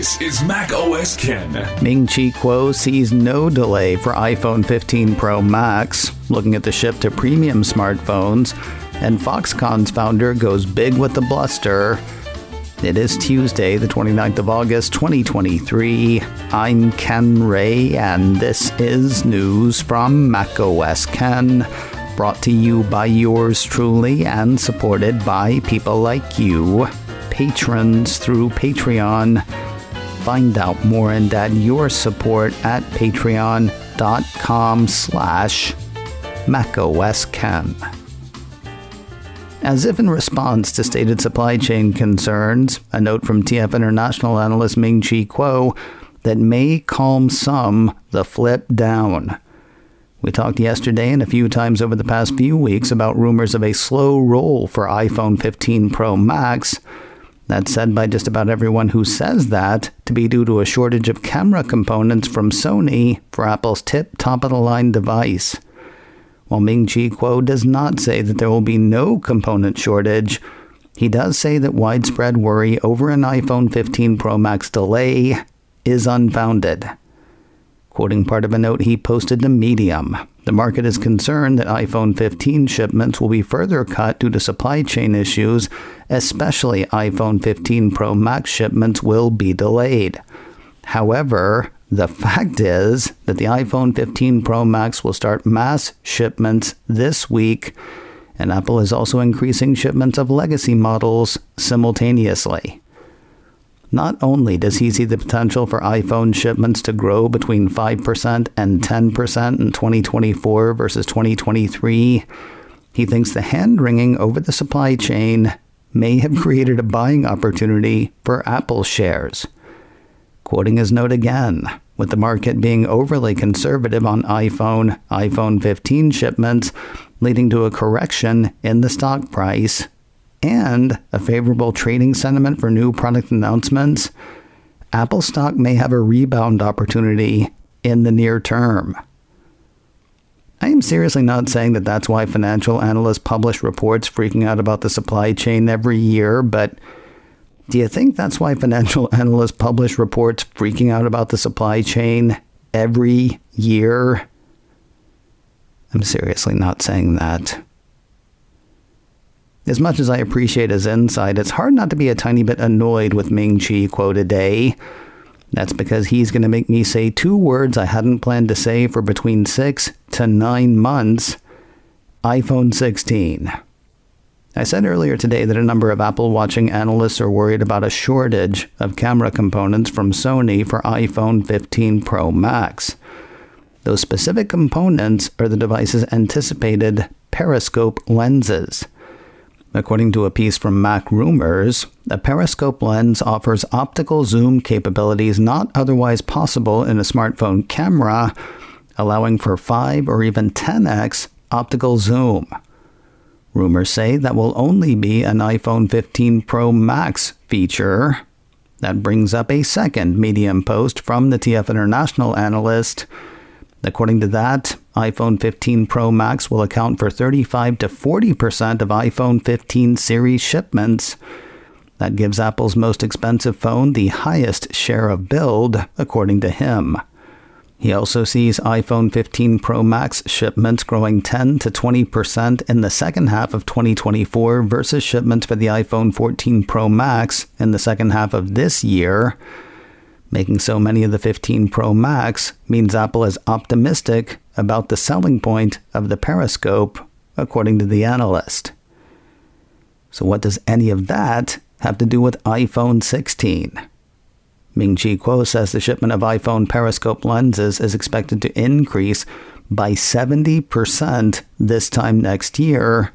This is Mac OS Ken. Ming-Chi Kuo sees no delay for iPhone 15 Pro Max, looking at the shift to premium smartphones, and Foxconn's founder goes big with the bluster. It is Tuesday, the 29th of August, 2023. I'm Ken Ray, and this is news from Mac OS Ken, brought to you by yours truly and supported by people like you, patrons through Patreon. Find out more and add your support at patreon.com/MacOSKen. As if in response to stated supply chain concerns, a note from TF International analyst Ming-Chi Kuo that may calm some the flip down. We talked yesterday and a few times over the past few weeks about rumors of a slow roll for iPhone 15 Pro Max. That's said by just about everyone who says that to be due to a shortage of camera components from Sony for Apple's top-of-the-line device. While Ming-Chi Kuo does not say that there will be no component shortage, he does say that widespread worry over an iPhone 15 Pro Max delay is unfounded. Quoting part of a note he posted to Medium, the market is concerned that iPhone 15 shipments will be further cut due to supply chain issues, especially iPhone 15 Pro Max shipments will be delayed. However, the fact is that the iPhone 15 Pro Max will start mass shipments this week, and Apple is also increasing shipments of legacy models simultaneously. Not only does he see the potential for iPhone shipments to grow between 5% and 10% in 2024 versus 2023, he thinks the hand-wringing over the supply chain may have created a buying opportunity for Apple shares. Quoting his note again, with the market being overly conservative on iPhone 15 shipments, leading to a correction in the stock price, and a favorable trading sentiment for new product announcements, Apple stock may have a rebound opportunity in the near term. I am seriously not saying that that's why financial analysts publish reports freaking out about the supply chain every year, but do you think that's why financial analysts publish reports freaking out about the supply chain every year? I'm seriously not saying that. As much as I appreciate his insight, it's hard not to be a tiny bit annoyed with Ming-Chi Kuo today. That's because he's going to make me say two words I hadn't planned to say for between 6 to 9 months. iPhone 16. I said earlier today that a number of Apple watching analysts are worried about a shortage of camera components from Sony for iPhone 15 Pro Max. Those specific components are the device's anticipated Periscope lenses. According to a piece from Mac Rumors, a Periscope lens offers optical zoom capabilities not otherwise possible in a smartphone camera, allowing for 5 or even 10x optical zoom. Rumors say that will only be an iPhone 15 Pro Max feature. That brings up a second Medium post from the TF International analyst. According to that, iPhone 15 Pro Max will account for 35 to 40% of iPhone 15 series shipments. That gives Apple's most expensive phone the highest share of build, according to him. He also sees iPhone 15 Pro Max shipments growing 10 to 20% in the second half of 2024 versus shipments for the iPhone 14 Pro Max in the second half of this year. Making so many of the 15 Pro Max means Apple is optimistic about the selling point of the Periscope, according to the analyst. So what does any of that have to do with iPhone 16? Ming-Chi Kuo says the shipment of iPhone Periscope lenses is expected to increase by 70% this time next year.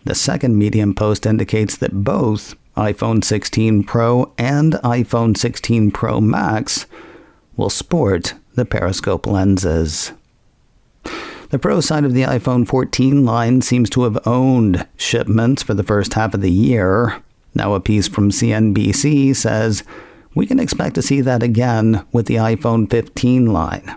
The second Medium post indicates that both iPhone 16 Pro and iPhone 16 Pro Max will sport the Periscope lenses. The Pro side of the iPhone 14 line seems to have owned shipments for the first half of the year. Now a piece from CNBC says we can expect to see that again with the iPhone 15 line.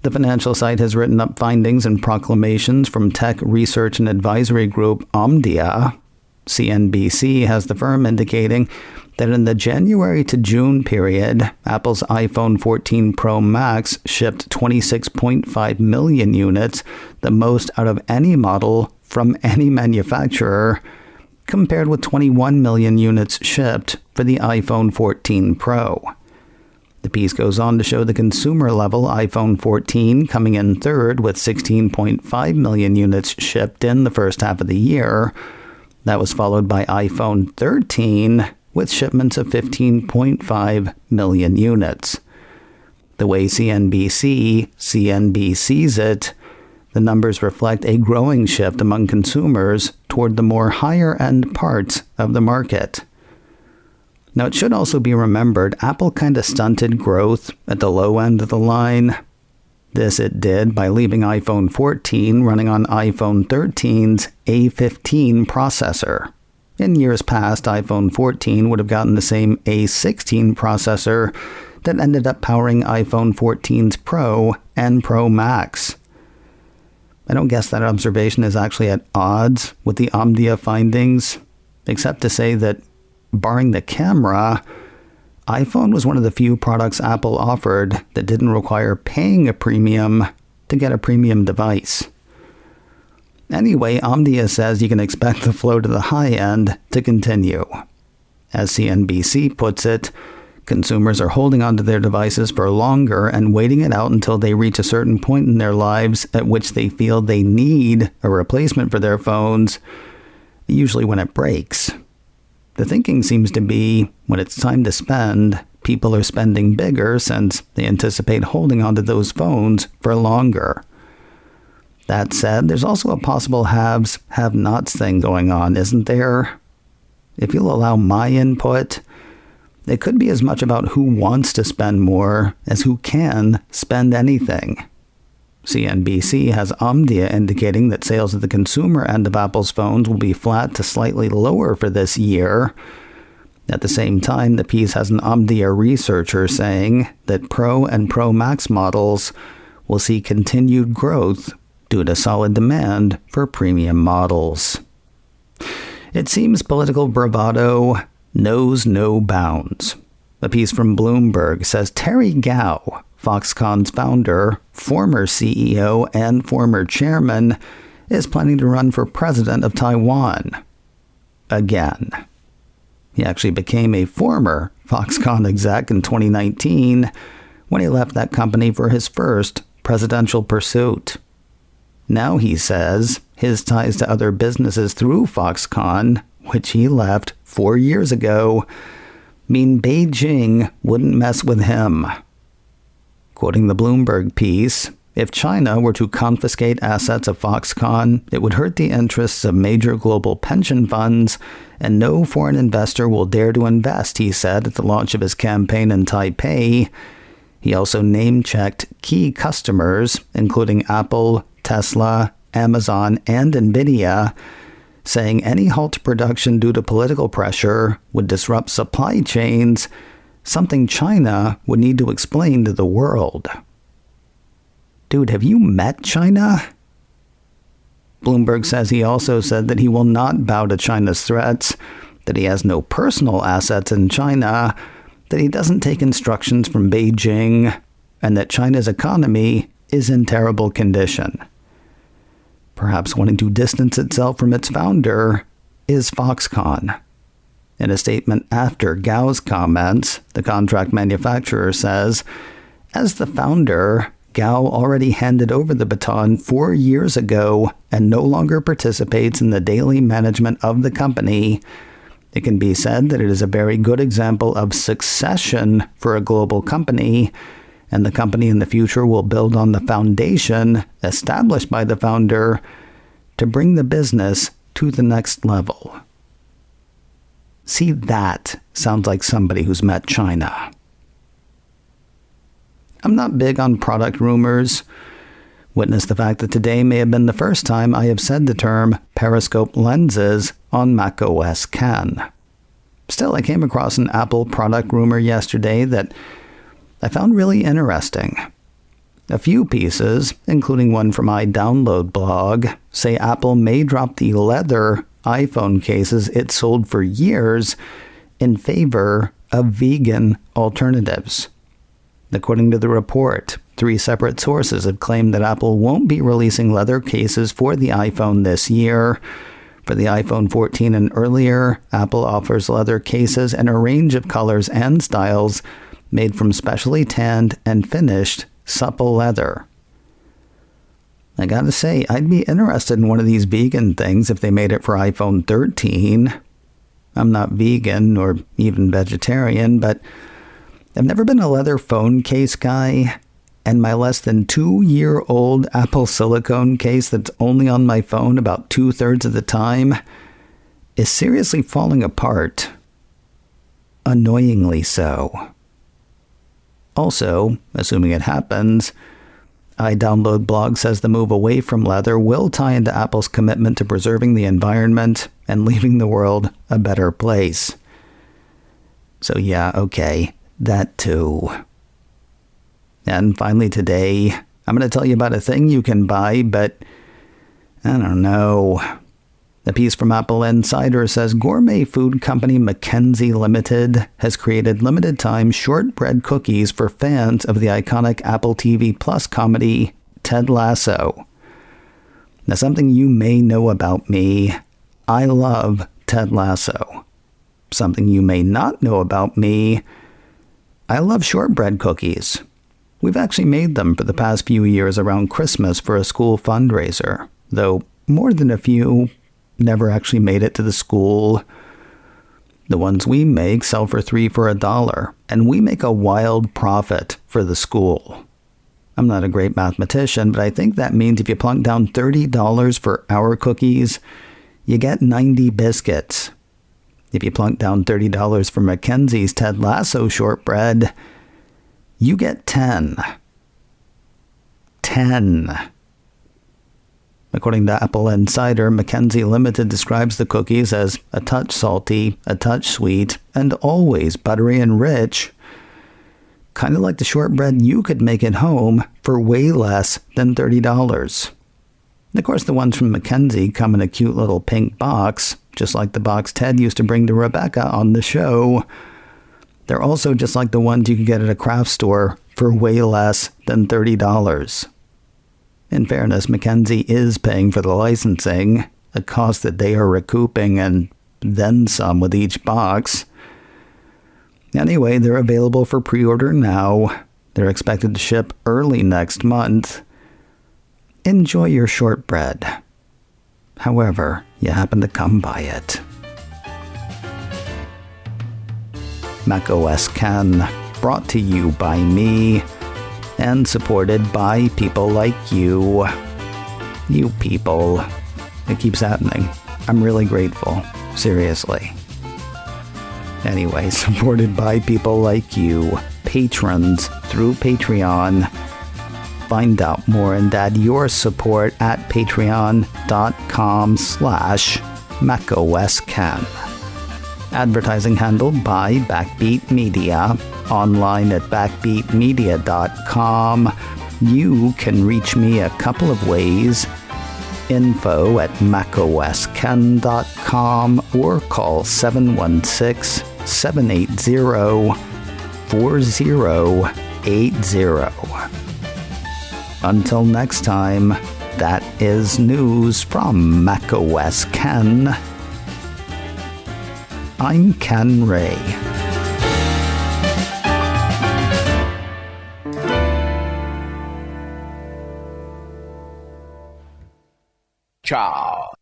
The financial site has written up findings and proclamations from tech research and advisory group Omdia. CNBC has the firm indicating that in the January to June period, Apple's iPhone 14 Pro Max shipped 26.5 million units, the most out of any model from any manufacturer, compared with 21 million units shipped for the iPhone 14 Pro. The piece goes on to show the consumer-level iPhone 14 coming in third with 16.5 million units shipped in the first half of the year. That was followed by iPhone 13 with shipments of 15.5 million units. The way CNBC sees it, the numbers reflect a growing shift among consumers toward the more higher-end parts of the market. Now, it should also be remembered, Apple kind of stunted growth at the low end of the line. This it did by leaving iPhone 14 running on iPhone 13's A15 processor. In years past, iPhone 14 would have gotten the same A16 processor that ended up powering iPhone 14's Pro and Pro Max. I don't guess that observation is actually at odds with the Omdia findings, except to say that, barring the camera, iPhone was one of the few products Apple offered that didn't require paying a premium to get a premium device. Anyway, Omdia says you can expect the flow to the high end to continue. As CNBC puts it, consumers are holding onto their devices for longer and waiting it out until they reach a certain point in their lives at which they feel they need a replacement for their phones, usually when it breaks. The thinking seems to be, when it's time to spend, people are spending bigger since they anticipate holding onto those phones for longer. That said, there's also a possible haves, have-nots thing going on, isn't there? If you'll allow my input, it could be as much about who wants to spend more as who can spend anything. CNBC has Omdia indicating that sales at the consumer end of Apple's phones will be flat to slightly lower for this year. At the same time, the piece has an Omdia researcher saying that Pro and Pro Max models will see continued growth due to solid demand for premium models. It seems political bravado knows no bounds. A piece from Bloomberg says Terry Gou, Foxconn's founder, former CEO, and former chairman, is planning to run for president of Taiwan. Again. He actually became a former Foxconn exec in 2019 when he left that company for his first presidential pursuit. Now he says his ties to other businesses through Foxconn, which he left 4 years ago, mean Beijing wouldn't mess with him. Quoting the Bloomberg piece, if China were to confiscate assets of Foxconn, it would hurt the interests of major global pension funds, and no foreign investor will dare to invest, he said at the launch of his campaign in Taipei. He also name-checked key customers, including Apple, Tesla, Amazon, and Nvidia, saying any halt to production due to political pressure would disrupt supply chains, something China would need to explain to the world. Dude, have you met China? Bloomberg says he also said that he will not bow to China's threats, that he has no personal assets in China, that he doesn't take instructions from Beijing, and that China's economy is in terrible condition. Perhaps wanting to distance itself from its founder is Foxconn. In a statement after Gou's comments, the contract manufacturer says, as the founder, Gou already handed over the baton 4 years ago and no longer participates in the daily management of the company. It can be said that it is a very good example of succession for a global company, and the company in the future will build on the foundation established by the founder to bring the business to the next level. See, that sounds like somebody who's met China. I'm not big on product rumors. Witness the fact that today may have been the first time I have said the term Periscope lenses on macOS Ken. Still, I came across an Apple product rumor yesterday that I found really interesting. A few pieces, including one from my download blog, say Apple may drop the leather iPhone cases it sold for years in favor of vegan alternatives. According to the report, 3 separate sources have claimed that Apple won't be releasing leather cases for the iPhone this year. For the iPhone 14 and earlier, Apple offers leather cases in a range of colors and styles made from specially tanned and finished supple leather. I gotta say, I'd be interested in one of these vegan things if they made it for iPhone 13. I'm not vegan or even vegetarian, but I've never been a leather phone case guy, and my less than 2-year-old Apple silicone case that's only on my phone about 2/3 of the time is seriously falling apart. Annoyingly so. Also, assuming it happens, iDownload blog says the move away from leather will tie into Apple's commitment to preserving the environment and leaving the world a better place. So yeah, okay, that too. And finally today, I'm going to tell you about a thing you can buy, but I don't know. The piece from Apple Insider says gourmet food company Mackenzie Limited has created limited-time shortbread cookies for fans of the iconic Apple TV Plus comedy Ted Lasso. Now, something you may know about me, I love Ted Lasso. Something you may not know about me, I love shortbread cookies. We've actually made them for the past few years around Christmas for a school fundraiser, though more than a few never actually made it to the school. The ones we make sell for $3 for $1, and we make a wild profit for the school. I'm not a great mathematician, but I think that means if you plunk down $30 for our cookies, you get 90 biscuits. If you plunk down $30 for Mackenzie's Ted Lasso shortbread, you get 10. 10. According to Apple Insider, Mackenzie Limited describes the cookies as a touch salty, a touch sweet, and always buttery and rich. Kind of like the shortbread you could make at home for way less than $30. And of course, the ones from Mackenzie come in a cute little pink box, just like the box Ted used to bring to Rebecca on the show. They're also just like the ones you could get at a craft store for way less than $30. In fairness, Mackenzie is paying for the licensing, a cost that they are recouping and then some with each box. Anyway, they're available for pre-order now. They're expected to ship early next month. Enjoy your shortbread, however you happen to come by it. macOS Ken, brought to you by me, and supported by people like you. You people. It keeps happening. I'm really grateful. Seriously. Anyway, supported by people like you, patrons through Patreon. Find out more and add your support at patreon.com/macOSCan. Advertising handled by Backbeat Media. Online at backbeatmedia.com. You can reach me a couple of ways. Info at macosken.com or call 716-780-4080. Until next time, that is news from macOS Ken. I'm Ken Ray. Ciao.